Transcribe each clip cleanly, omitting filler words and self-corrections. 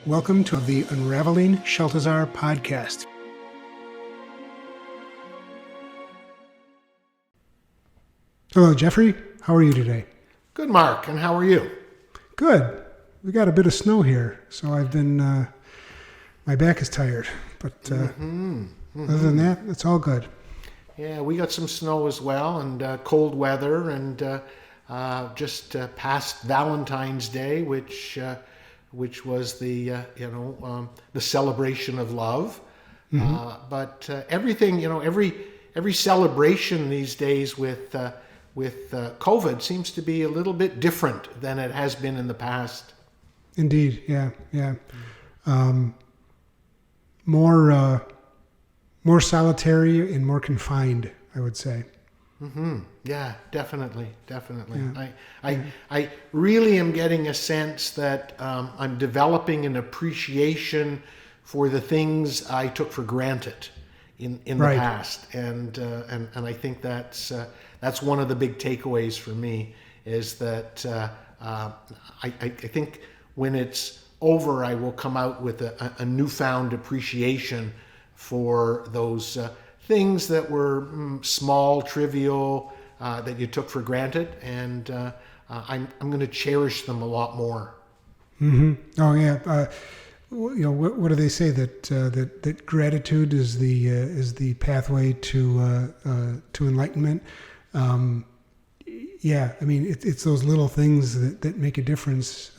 Welcome to the Unraveling Shaltazar podcast. Hello, Jeffrey. How are you today? Good, Mark. And how are you? Good. We got a bit of snow here, so I've been, my back is tired. But other than that, it's all good. Yeah, we got some snow as well, and cold weather, and just past Valentine's Day, which was the the celebration of love. But everything, every celebration these days with COVID seems to be a little bit different than it has been in the past. Indeed, yeah. More solitary and more confined, I would say. Yeah, definitely. Yeah. I really am getting a sense that I'm developing an appreciation for the things I took for granted in the Right. past, and I think that's one of the big takeaways for me is that I think when it's over, I will come out with a newfound appreciation for those things that were small, trivial, that you took for granted, and I'm going to cherish them a lot more. Oh yeah. What do they say that gratitude is the pathway to enlightenment? Yeah, I mean it's those little things that make a difference,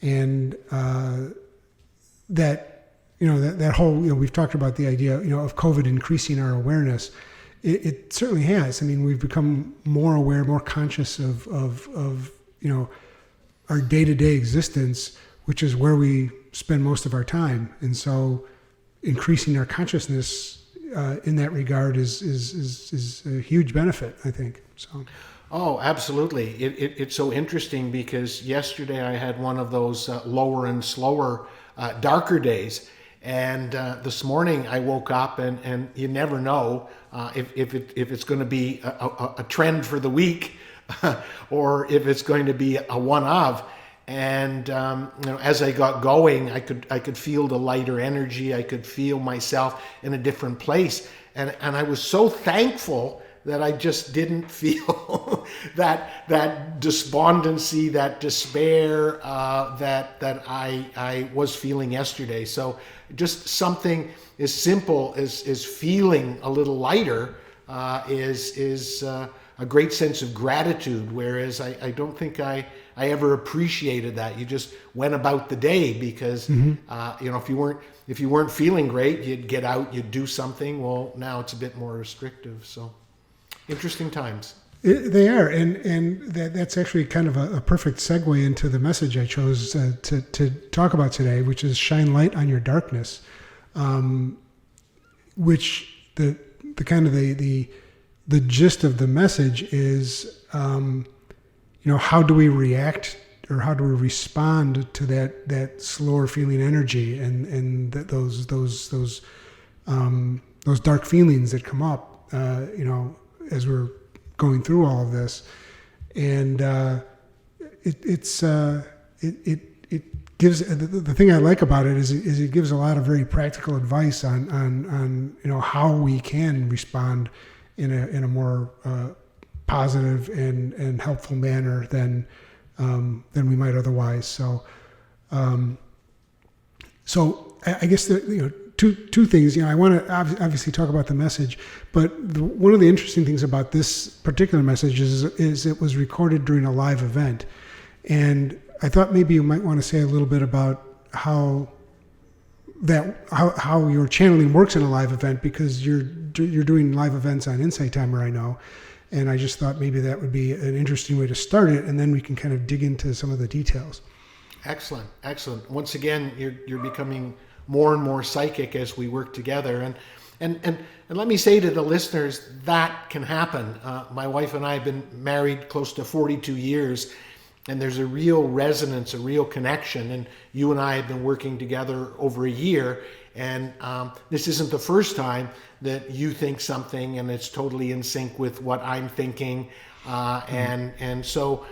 and that whole, we've talked about the idea, of COVID increasing our awareness. It certainly has. I mean, we've become more aware, more conscious of our day-to-day existence, which is where we spend most of our time. And so increasing our consciousness in that regard is a huge benefit, I think. So. Oh, absolutely. It's so interesting because yesterday I had one of those lower and slower, darker days. And this morning I woke up and you never know if it's going to be a trend for the week or if it's going to be a one of. And as I got going, I could feel the lighter energy. I could feel myself in a different place, and I was so thankful that I just didn't feel that despondency, that despair that I was feeling yesterday. So just something as simple as feeling a little lighter is a great sense of gratitude. Whereas I don't think I ever appreciated that. You just went about the day because if you weren't feeling great, you'd get out, you'd do something. Well, now it's a bit more restrictive. So. Interesting times. They are, and that's actually kind of a perfect segue into the message I chose to talk about today, which is shine light on your darkness, which the kind of the gist of the message is, how do we react or how do we respond to that slower feeling energy and those dark feelings that come up, as we're going through all of this. And it gives, the thing I like about it is it gives a lot of very practical advice on how we can respond in a more positive and helpful manner than we might otherwise. So I guess two things. I want to obviously talk about the message, but one of the interesting things about this particular message is it was recorded during a live event, and I thought maybe you might want to say a little bit about how your channeling works in a live event, because you're doing live events on Insight Timer, I know, and I just thought maybe that would be an interesting way to start it, and then we can kind of dig into some of the details. Excellent. Once again, you're becoming more and more psychic as we work together, and let me say to the listeners that can happen. My wife and I have been married close to 42 years, and there's a real resonance, a real connection. And you and I have been working together over a year, and this isn't the first time that you think something and it's totally in sync with what I'm thinking, and so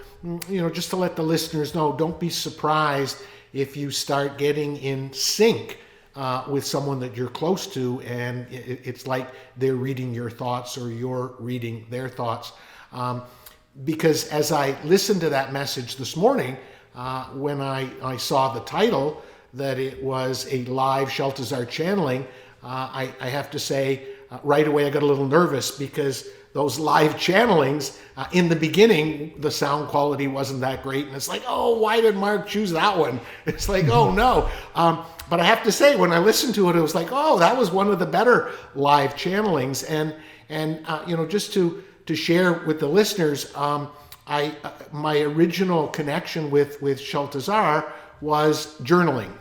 just to let the listeners know, don't be surprised if you start getting in sync with someone that you're close to, and it's like they're reading your thoughts or you're reading their thoughts. Because as I listened to that message this morning, when I saw the title, that it was a live Shaltazar channeling, I have to say right away I got a little nervous, because those live channelings, in the beginning, the sound quality wasn't that great. And it's like, oh, why did Mark choose that one? It's like, oh no. But I have to say, when I listened to it, it was like, oh, that was one of the better live channelings. And just to share with the listeners, my original connection with Shaltazar was journaling.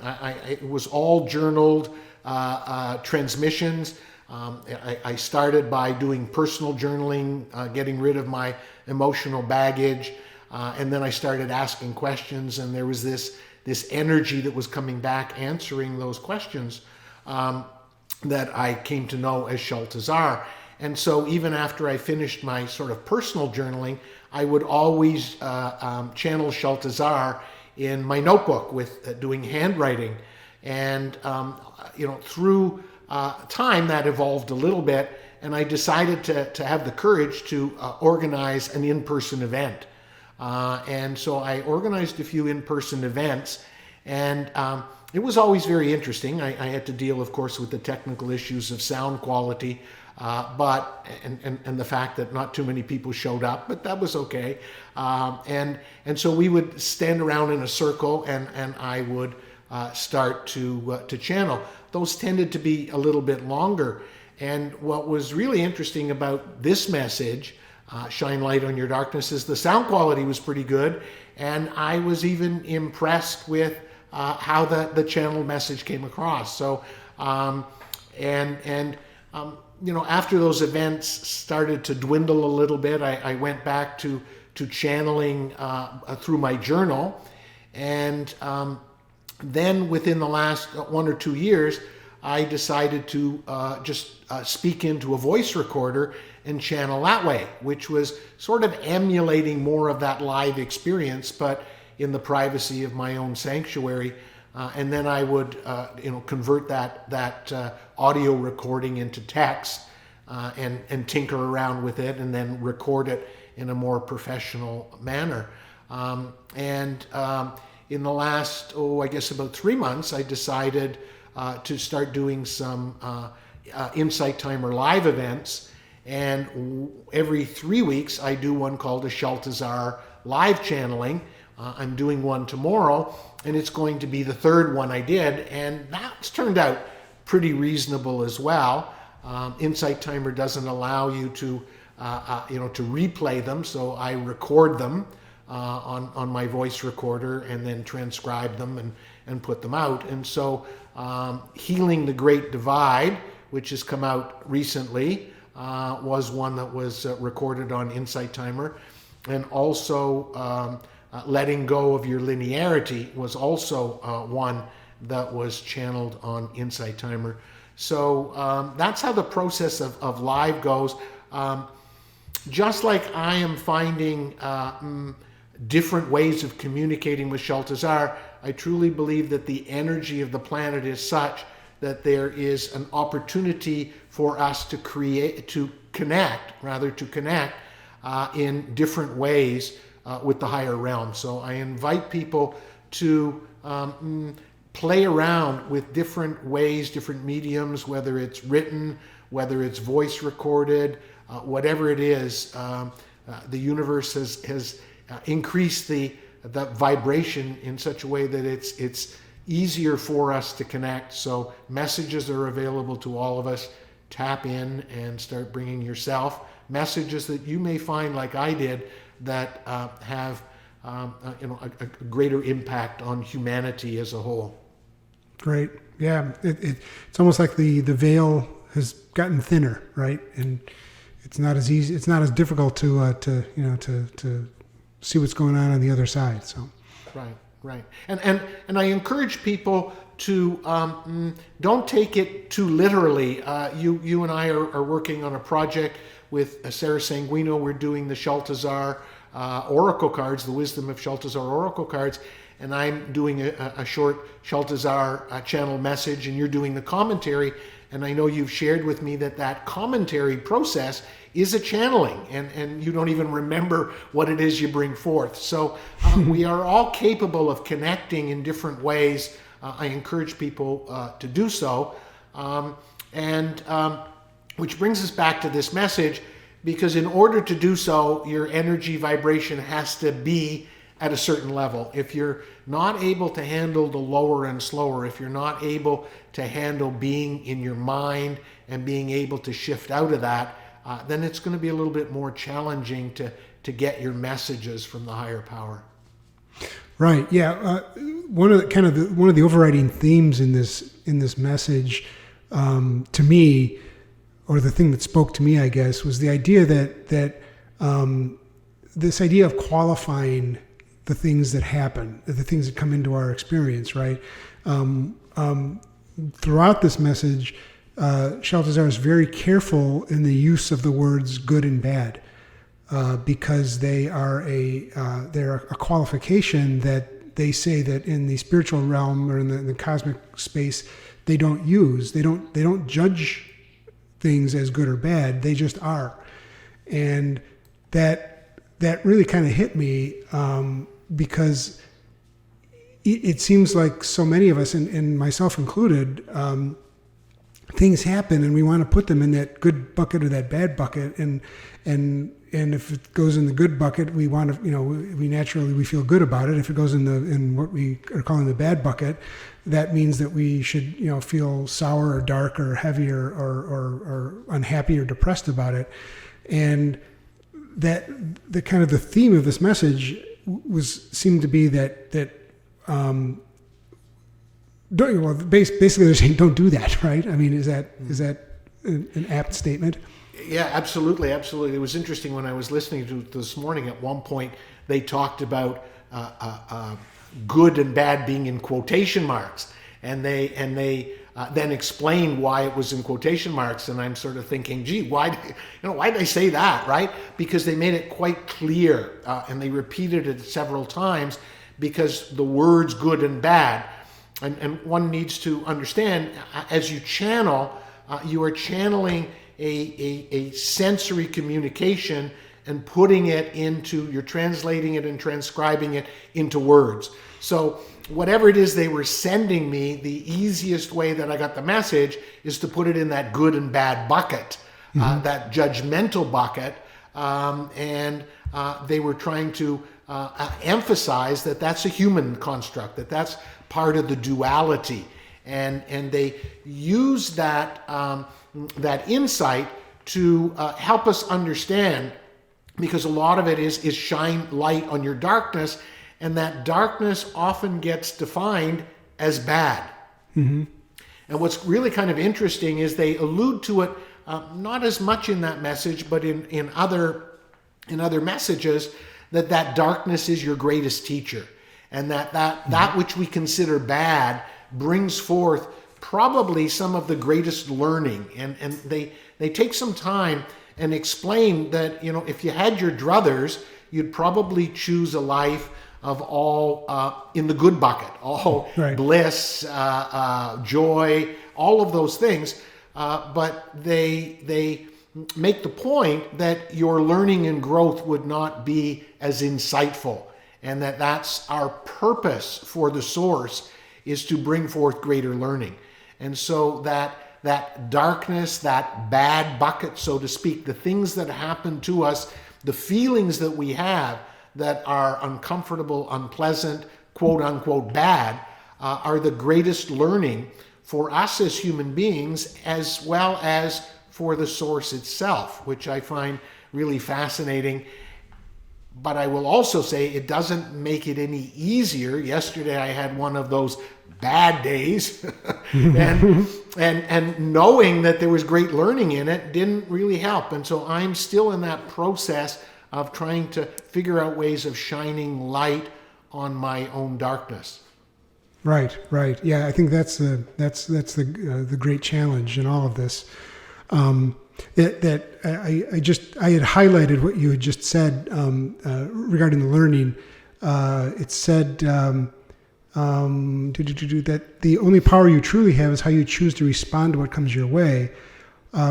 It was all journaled transmissions. I started by doing personal journaling, getting rid of my emotional baggage, and then I started asking questions, and there was this energy that was coming back answering those questions that I came to know as Shaltazar. And so even after I finished my sort of personal journaling, I would always channel Shaltazar in my notebook with doing handwriting. And through time that evolved a little bit, and I decided to have the courage to organize an in-person event. And so I organized a few in-person events, and it was always very interesting. I had to deal, of course, with the technical issues of sound quality, but the fact that not too many people showed up, but that was okay. And so we would stand around in a circle, and I would start to channel. Those tended to be a little bit longer. And what was really interesting about this message, Shine Light on Your Darkness, is the sound quality was pretty good. And I was even impressed with how the channel message came across. So, after those events started to dwindle a little bit, I went back to channeling through my journal. And then within the last 1 or 2 years, I decided to just speak into a voice recorder and channel that way, which was sort of emulating more of that live experience, but in the privacy of my own sanctuary. And then I would convert that audio recording into text and tinker around with it, and then record it in a more professional manner. In the last, I guess about 3 months, I decided to start doing some Insight Timer live events. And every 3 weeks, I do one called a Shaltazar live channeling. I'm doing one tomorrow, and it's going to be the third one I did. And that's turned out pretty reasonable as well. Insight Timer doesn't allow you to replay them, so I record them on my voice recorder and then transcribe them and put them out. And so Healing the Great Divide, which has come out recently, was one that was recorded on Insight Timer. And also Letting Go of Your Linearity was also one that was channeled on Insight Timer. So that's how the process of live goes. Just like I am finding different ways of communicating with Shaltazar, I truly believe that the energy of the planet is such that there is an opportunity for us to connect in different ways with the higher realm. So I invite people to play around with different ways, different mediums, whether it's written, whether it's voice recorded, whatever it is. The universe has increased the vibration in such a way that it's easier for us to connect. So messages are available to all of us. Tap in and start bringing yourself messages that you may find, like I did, that have a greater impact on humanity as a whole. Great. Yeah. It's almost like the veil has gotten thinner, right? And it's not as easy. It's not as difficult to see what's going on the other side. So. Right. And I encourage people to don't take it too literally. You and I are working on a project with Sarah Sanguino. We're doing the Shaltazar Oracle cards, the Wisdom of Shaltazar Oracle cards. and I'm doing a short Shaltazar channel message, and you're doing the commentary. And I know you've shared with me that commentary process is a channeling, and you don't even remember what it is you bring forth. So we are all capable of connecting in different ways. I encourage people to do so. Which brings us back to this message, because in order to do so, your energy vibration has to be at a certain level. If you're not able to handle the lower and slower, if you're not able to handle being in your mind and being able to shift out of that, then it's going to be a little bit more challenging to get your messages from the higher power. Right. Yeah. One of the overriding themes in this message, to me, or the thing that spoke to me, I guess, was the idea that this idea of qualifying the things that happen, the things that come into our experience, right? Throughout this message, Shaltazar is very careful in the use of the words good and bad, because they're a qualification that they say that in the spiritual realm or in the cosmic space they don't use. They don't judge things as good or bad. They just are, and that really kind of hit me, because it seems like so many of us, and myself included, things happen and we want to put them in that good bucket or that bad bucket, and if it goes in the good bucket, we want to, we naturally feel good about it. If it goes in what we are calling the bad bucket, that means that we should feel sour or dark or heavy or unhappy or depressed about it. And that the kind of the theme of this message seemed to be that basically they're saying don't do that, right? I mean, is that an apt statement? Yeah, absolutely. It was interesting when I was listening to it this morning. At one point, they talked about good and bad being in quotation marks, and they then explained why it was in quotation marks. And I'm sort of thinking, gee, why did they say that, right? Because they made it quite clear, and they repeated it several times, because the words good and bad, and one needs to understand, as you channel, you are channeling a sensory communication and you're translating it and transcribing it into words. So whatever it is they were sending me, the easiest way that I got the message is to put it in that good and bad bucket, that judgmental bucket. And they were trying to emphasize that that's a human construct, that's part of the duality. And they use that insight to help us understand, because a lot of it is shine light on your darkness, and that darkness often gets defined as bad. Mm-hmm. And what's really kind of interesting is they allude to it, not as much in that message, but in other messages, that darkness is your greatest teacher, and that which we consider bad brings forth probably some of the greatest learning. And they take some time and explain that, if you had your druthers, you'd probably choose a life of all in the good bucket, all right. Bliss, joy, all of those things. But they make the point that your learning and growth would not be as insightful, and that's our purpose for the source, is to bring forth greater learning. And so that darkness, that bad bucket, so to speak, the things that happen to us, the feelings that we have that are uncomfortable, unpleasant, quote unquote bad, are the greatest learning for us as human beings, as well as for the source itself, which I find really fascinating. But I will also say it doesn't make it any easier. Yesterday I had one of those bad days, and knowing that there was great learning in it didn't really help. And so I'm still in that process of trying to figure out ways of shining light on my own darkness. Right. Yeah, I think that's the great challenge in all of this. I had highlighted what you had just said regarding the learning. It said that the only power you truly have is how you choose to respond to what comes your way.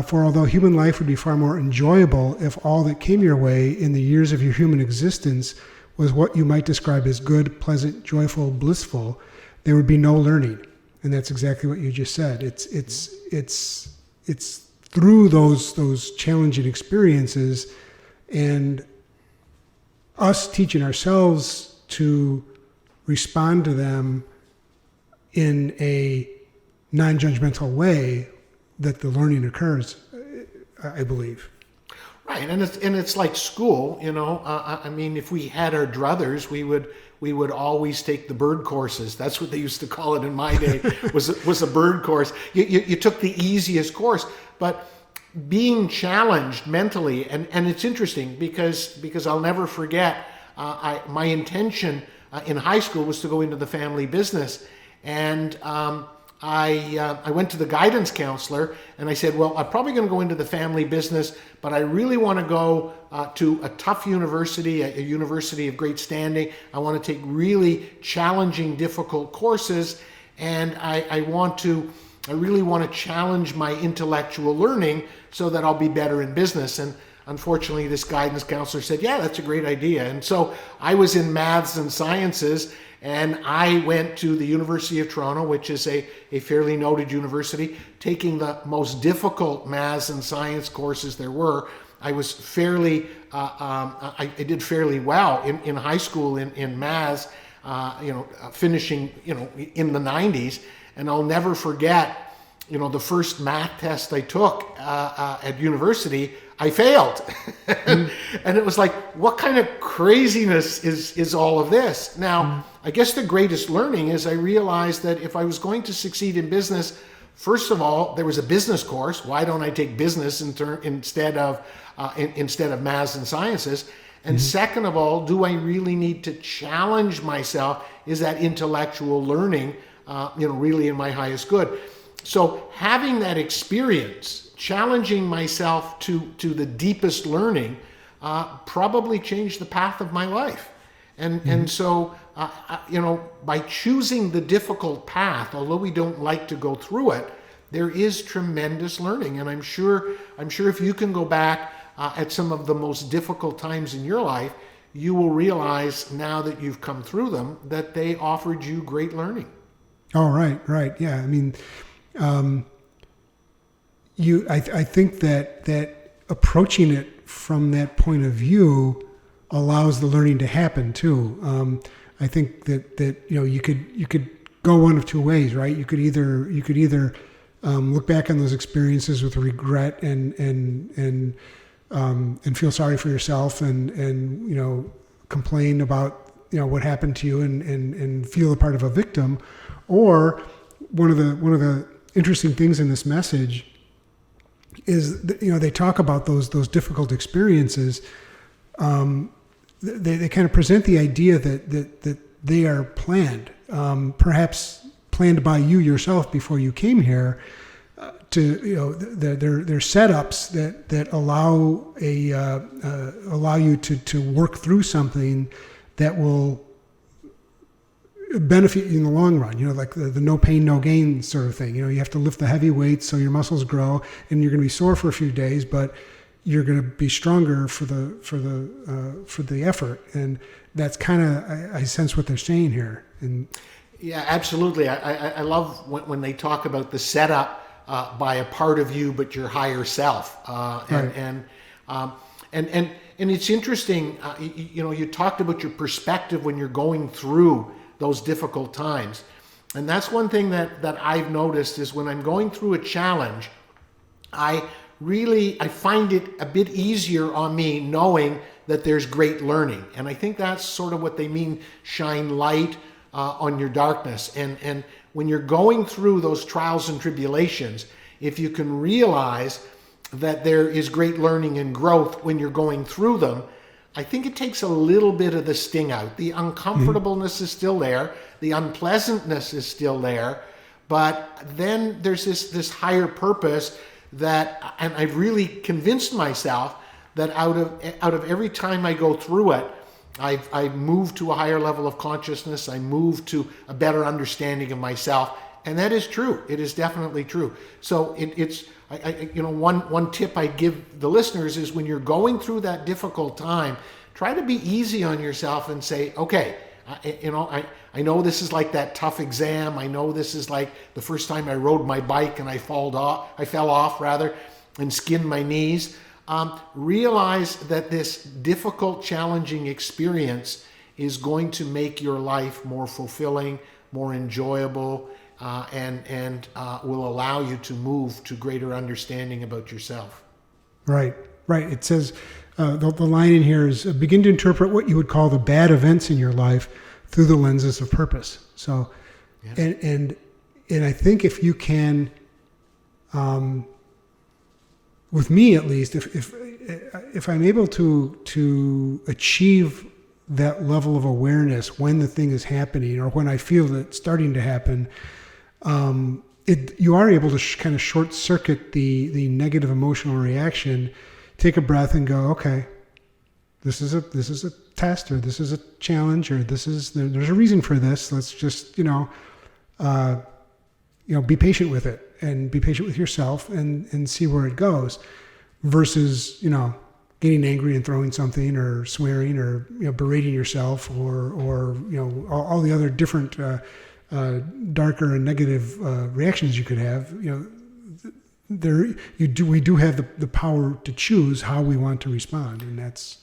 For although human life would be far more enjoyable if all that came your way in the years of your human existence was what you might describe as good, pleasant, joyful, blissful, there would be no learning. And that's exactly what you just said. It's through those challenging experiences and us teaching ourselves to respond to them in a non-judgmental way that the learning occurs, I believe. Right, and it's like school, you know. I mean, if we had our druthers, we would always take the bird courses. That's what they used to call it in my day. was a bird course. You took the easiest course, but being challenged mentally, and it's interesting because I'll never forget. My intention in high school was to go into the family business, and I went to the guidance counselor and I said, well, I'm probably going to go into the family business, but I really want to go to a tough university, a university of great standing. I want to take really challenging, difficult courses, and I really want to challenge my intellectual learning so that I'll be better in business. And unfortunately, this guidance counselor said, yeah, that's a great idea. And so I was in maths and sciences, and I went to the University of Toronto, which is a fairly noted university, taking the most difficult maths and science courses there were. I was I did fairly well in high school in maths, finishing, in the 90s. And I'll never forget, the first math test I took at university, I failed. And it was like, what kind of craziness is all of this? Now, I guess the greatest learning is I realized that if I was going to succeed in business, first of all, there was a business course. Why don't I take business instead of maths and sciences? And second of all, do I really need to challenge myself? Is that intellectual learning, really in my highest good? So having that experience, challenging myself to the deepest learning, probably changed the path of my life. And so, by choosing the difficult path, although we don't like to go through it, there is tremendous learning. And I'm sure if you can go back at some of the most difficult times in your life, you will realize now that you've come through them that they offered you great learning. Oh, right. Yeah. I mean, I think that approaching it from that point of view allows the learning to happen too. I think that you could go one of two ways, right? You could either look back on those experiences with regret and feel sorry for yourself and complain about what happened to you and feel a part of a victim, or one of the interesting things in this message is that, they talk about those difficult experiences. They kind of present the idea that they are planned, perhaps planned by you yourself before you came here. They're setups that allow you to work through something that will benefit you in the long run, like the no pain, no gain sort of thing. You have to lift the heavy weights so your muscles grow, and you're going to be sore for a few days, but you're going to be stronger for the effort. And that's kind of, I sense what they're saying here. And yeah, absolutely. I love when they talk about the setup by a part of you, but your higher self. And it's interesting. You talked about your perspective when you're going through those difficult times. And that's one thing that I've noticed is when I'm going through a challenge, I find it a bit easier on me knowing that there's great learning. And I think that's sort of what they mean, shine light on your darkness. And when you're going through those trials and tribulations, if you can realize that there is great learning and growth when you're going through them, I think it takes a little bit of the sting out. The uncomfortableness is still there. The unpleasantness is still there. But then there's this higher purpose and I've really convinced myself that out of every time I go through it, I've moved to a higher level of consciousness. I moved to a better understanding of myself. And that is true. It is definitely true. So one tip I give the listeners is when you're going through that difficult time, try to be easy on yourself and say, okay, I know this is like that tough exam. I know this is like the first time I rode my bike and I fell off and skinned my knees. Realize that this difficult, challenging experience is going to make your life more fulfilling, more enjoyable, and will allow you to move to greater understanding about yourself. Right. It says, the line in here is, begin to interpret what you would call the bad events in your life through the lenses of purpose. So, yes. and I think if you can, with me at least, if I'm able to achieve that level of awareness when the thing is happening or when I feel it starting to happen, you are able to kind of short circuit the negative emotional reaction, take a breath and go, okay, this is a test, or this is a challenge, or there's a reason for this. Let's just, be patient with it and be patient with yourself and see where it goes, versus, getting angry and throwing something or swearing or, berating yourself or all the other different, darker and negative, reactions you could have. We do have the power to choose how we want to respond, and that's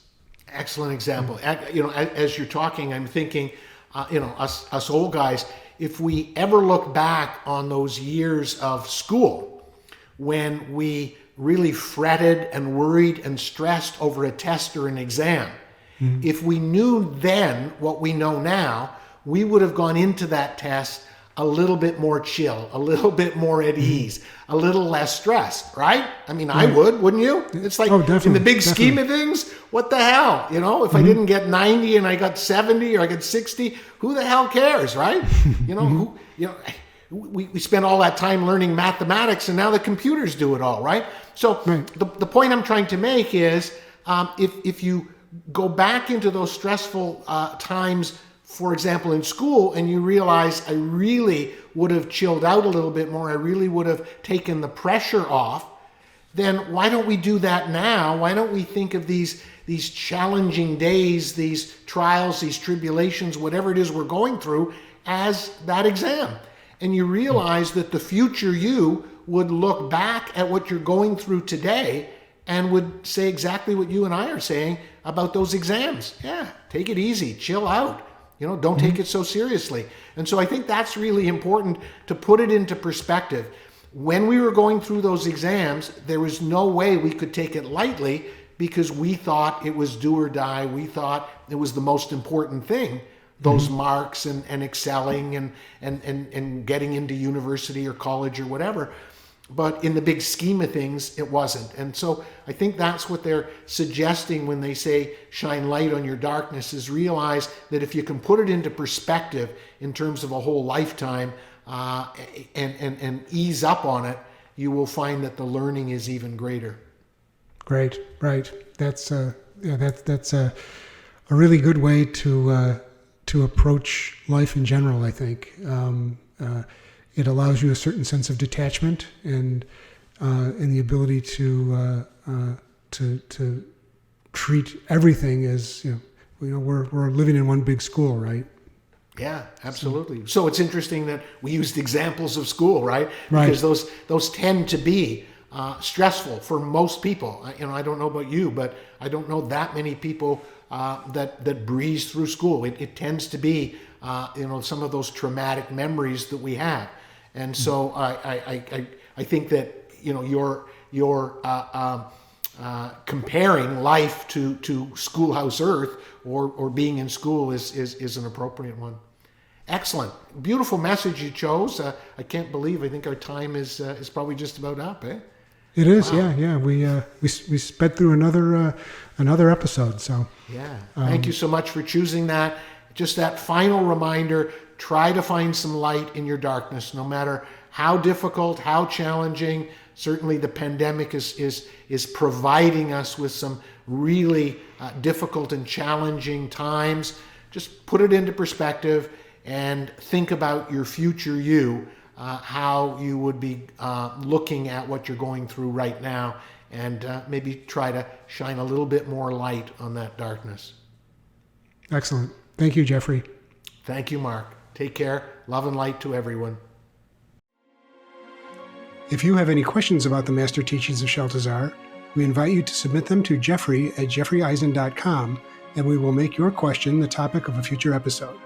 excellent example. As you're talking, I'm thinking, us old guys, if we ever look back on those years of school when we really fretted and worried and stressed over a test or an exam, if we knew then what we know now, we would have gone into that test a little bit more chill, a little bit more at ease, a little less stressed, right? I mean, I would, wouldn't you? It's like, in the big scheme of things, what the hell? If I didn't get 90 and I got 70 or I got 60, who the hell cares, right? We spent all that time learning mathematics, and now the computers do it all, right? So the point I'm trying to make is, if you go back into those stressful times, for example, in school, and you realize I really would have chilled out a little bit more, I really would have taken the pressure off, then why don't we do that now? Why don't we think of these challenging days, these trials, these tribulations, whatever it is we're going through, as that exam? And you realize that the future you would look back at what you're going through today and would say exactly what you and I are saying about those exams. Yeah, take it easy, chill out. Don't take it so seriously. And so I think that's really important to put it into perspective. When we were going through those exams, there was no way we could take it lightly because we thought it was do or die. We thought it was the most important thing, those marks and excelling and getting into university or college or whatever. But in the big scheme of things, it wasn't. And so I think that's what they're suggesting when they say shine light on your darkness, is realize that if you can put it into perspective in terms of a whole lifetime and ease up on it, you will find that the learning is even greater. Great, right. That's a really good way to approach life in general, I think. It allows you a certain sense of detachment and the ability to treat everything as we're living in one big school, right? Yeah, absolutely. So it's interesting that we used examples of school, right? Because those tend to be stressful for most people. I don't know about you, but I don't know that many people that breeze through school. It tends to be some of those traumatic memories that we have. And so I think that you're comparing life to Schoolhouse Earth or being in school is an appropriate one. Excellent, beautiful message you chose. I can't believe. I think our time is probably just about up. It is. Wow. Yeah. We sped through another episode. So yeah. Thank you so much for choosing that. Just that final reminder. try to find some light in your darkness, no matter how difficult, how challenging. Certainly the pandemic is providing us with some really difficult and challenging times. Just put it into perspective and think about your future you, how you would be looking at what you're going through right now, and maybe try to shine a little bit more light on that darkness. Excellent. Thank you, Jeffrey. Thank you, Mark. Take care. Love and light to everyone. If you have any questions about the Master Teachings of Shaltazar, we invite you to submit them to Jeffrey at jeffreyeisen.com, and we will make your question the topic of a future episode.